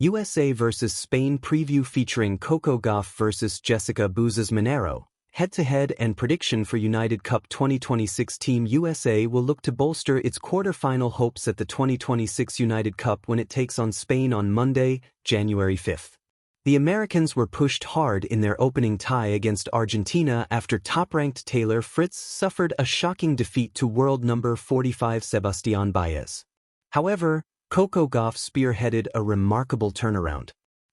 USA vs Spain preview featuring Coco Gauff vs Jessica Bouzas Maneiro. Head-to-head and prediction for United Cup 2026. Team USA will look to bolster its quarter-final hopes at the 2026 United Cup when it takes on Spain on Monday, January 5th. The Americans were pushed hard in their opening tie against Argentina after top-ranked Taylor Fritz suffered a shocking defeat to world number 45 Sebastián Baez. However, Coco Gauff spearheaded a remarkable turnaround.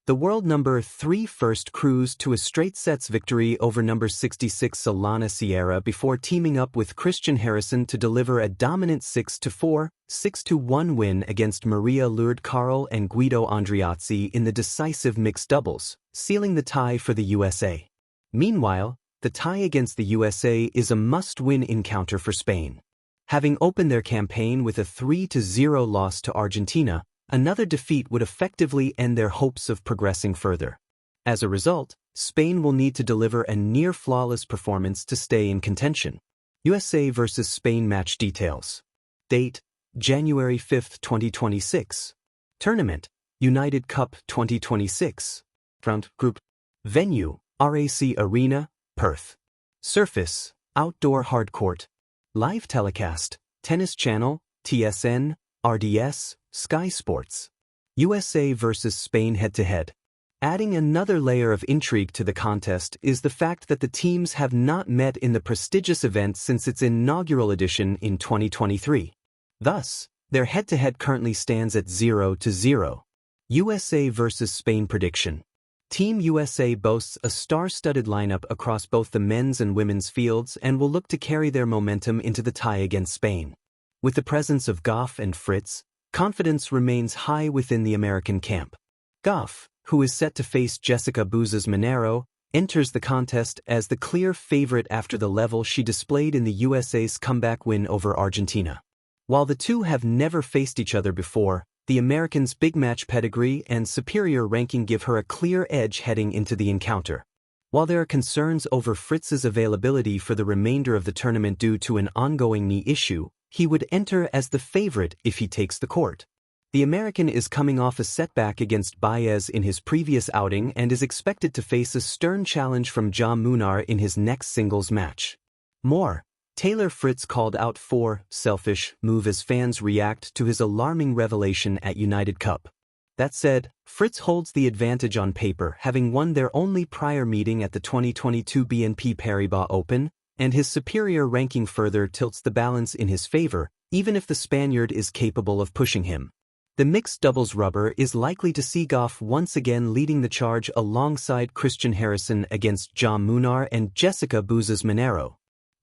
The world number 3 first cruised to a straight-sets victory over number 66 Solana Sierra before teaming up with Christian Harrison to deliver a dominant 6-4, 6-1 win against Maria Lourdes Carl and Guido Andreazzi in the decisive mixed doubles, sealing the tie for the USA. Meanwhile, the tie against the USA is a must-win encounter for Spain. Having opened their campaign with a 3-0 loss to Argentina, another defeat would effectively end their hopes of progressing further. As a result, Spain will need to deliver a near-flawless performance to stay in contention. USA vs Spain match details. Date: January 5, 2026. Tournament: United Cup 2026. Front Group. Venue: RAC Arena, Perth. Surface: outdoor hardcourt. Live telecast: Tennis Channel, TSN, RDS, Sky Sports. USA vs Spain head-to-head. Adding another layer of intrigue to the contest is the fact that the teams have not met in the prestigious event since its inaugural edition in 2023. Thus, their head-to-head currently stands at 0-0. USA vs Spain prediction. Team USA boasts a star-studded lineup across both the men's and women's fields and will look to carry their momentum into the tie against Spain. With the presence of Gauff and Fritz, confidence remains high within the American camp. Gauff, who is set to face Jessica Bouzas Maneiro, enters the contest as the clear favorite after the level she displayed in the USA's comeback win over Argentina. While the two have never faced each other before, the Americans' big match pedigree and superior ranking give her a clear edge heading into the encounter. While there are concerns over Fritz's availability for the remainder of the tournament due to an ongoing knee issue, he would enter as the favorite if he takes the court. The American is coming off a setback against Baez in his previous outing and is expected to face a stern challenge from Ja Munar in his next singles match. More, Taylor Fritz called out for selfish move as fans react to his alarming revelation at United Cup. That said, Fritz holds the advantage on paper, having won their only prior meeting at the 2022 BNP Paribas Open, and his superior ranking further tilts the balance in his favor, even if the Spaniard is capable of pushing him. The mixed doubles rubber is likely to see Gauff once again leading the charge alongside Christian Harrison against Ja Munar and Jessica Bouzas Maneiro.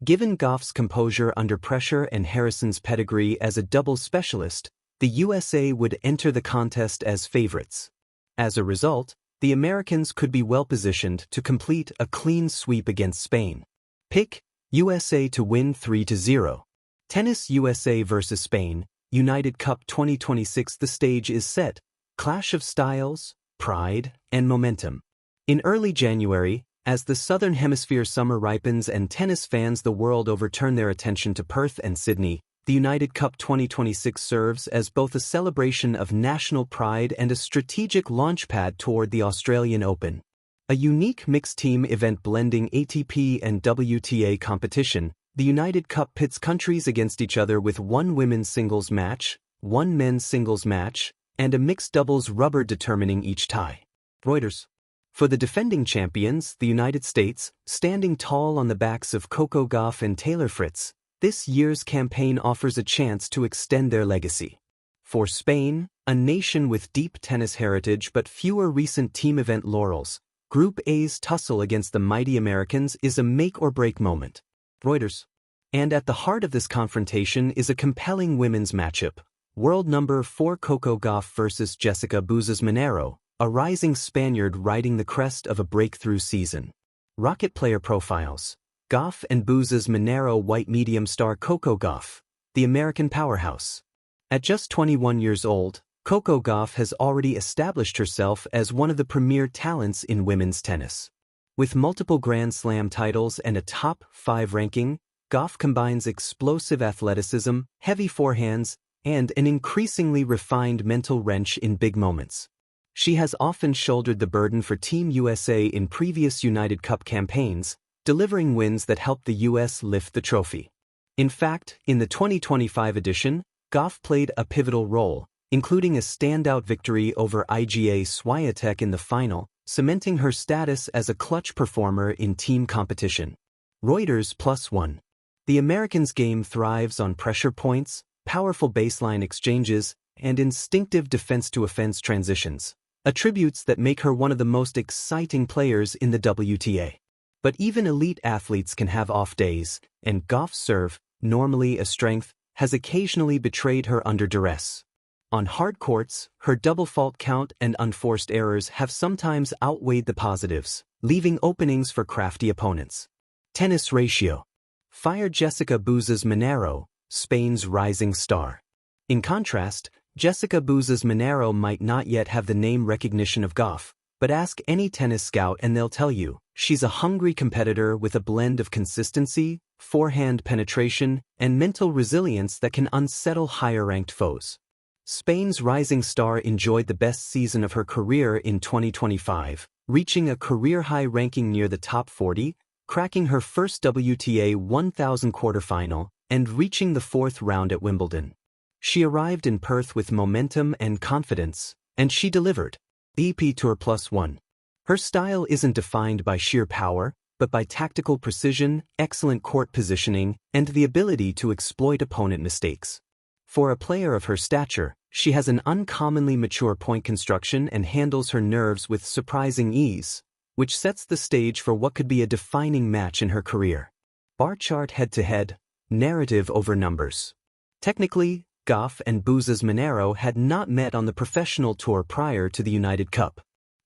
Given Gauff's composure under pressure and Harrison's pedigree as a doubles specialist, the USA would enter the contest as favorites. As a result, the Americans could be well-positioned to complete a clean sweep against Spain. Pick: USA to win 3-0. Tennis: USA vs Spain, United Cup 2026. The stage is set. Clash of styles, pride, and momentum. In early January, as the Southern Hemisphere summer ripens and tennis fans the world over turn their attention to Perth and Sydney, the United Cup 2026 serves as both a celebration of national pride and a strategic launchpad toward the Australian Open. A unique mixed-team event blending ATP and WTA competition, the United Cup pits countries against each other with one women's singles match, one men's singles match, and a mixed doubles rubber determining each tie. Reuters. For the defending champions, the United States, standing tall on the backs of Coco Gauff and Taylor Fritz, this year's campaign offers a chance to extend their legacy. For Spain, a nation with deep tennis heritage but fewer recent team event laurels, Group A's tussle against the mighty Americans is a make-or-break moment. Reuters. And at the heart of this confrontation is a compelling women's matchup, world number 4 Coco Gauff versus Jessica Bouzas Maneiro, a rising Spaniard riding the crest of a breakthrough season. Rocket player profiles. Gauff and Bouzas Maneiro. White medium star Coco Gauff, the American powerhouse. At just 21 years old, Coco Gauff has already established herself as one of the premier talents in women's tennis. With multiple Grand Slam titles and a top 5 ranking, Gauff combines explosive athleticism, heavy forehands, and an increasingly refined mental wrench in big moments. She has often shouldered the burden for Team USA in previous United Cup campaigns, delivering wins that helped the US lift the trophy. In fact, in the 2025 edition, Gauff played a pivotal role, including a standout victory over IGA Swiatek in the final, cementing her status as a clutch performer in team competition. Reuters +1. The Americans' game thrives on pressure points, powerful baseline exchanges, and instinctive defense-to-offense transitions, attributes that make her one of the most exciting players in the WTA. But even elite athletes can have off days, and Gauff's serve, normally a strength, has occasionally betrayed her under duress. On hard courts, her double fault count and unforced errors have sometimes outweighed the positives, leaving openings for crafty opponents. Tennis ratio. Fire Jessica Bouzas Maneiro, Spain's rising star. In contrast, Jessica Bouzas Maneiro might not yet have the name recognition of Gauff, but ask any tennis scout and they'll tell you, she's a hungry competitor with a blend of consistency, forehand penetration, and mental resilience that can unsettle higher-ranked foes. Spain's rising star enjoyed the best season of her career in 2025, reaching a career-high ranking near the top 40, cracking her first WTA 1000 quarterfinal, and reaching the fourth round at Wimbledon. She arrived in Perth with momentum and confidence, and she delivered. EP Tour +1. Her style isn't defined by sheer power, but by tactical precision, excellent court positioning, and the ability to exploit opponent mistakes. For a player of her stature, she has an uncommonly mature point construction and handles her nerves with surprising ease, which sets the stage for what could be a defining match in her career. Bar chart head-to-head, narrative over numbers. Technically, Gauff and Bouzas Maneiro had not met on the professional tour prior to the United Cup.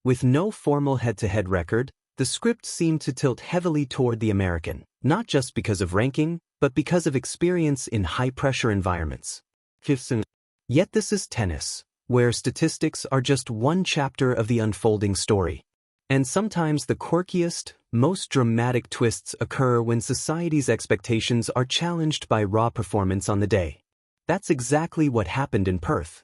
With no formal head-to-head record, the script seemed to tilt heavily toward the American, not just because of ranking, but because of experience in high-pressure environments. Yet this is tennis, where statistics are just one chapter of the unfolding story. And sometimes the quirkiest, most dramatic twists occur when society's expectations are challenged by raw performance on the day. That's exactly what happened in Perth.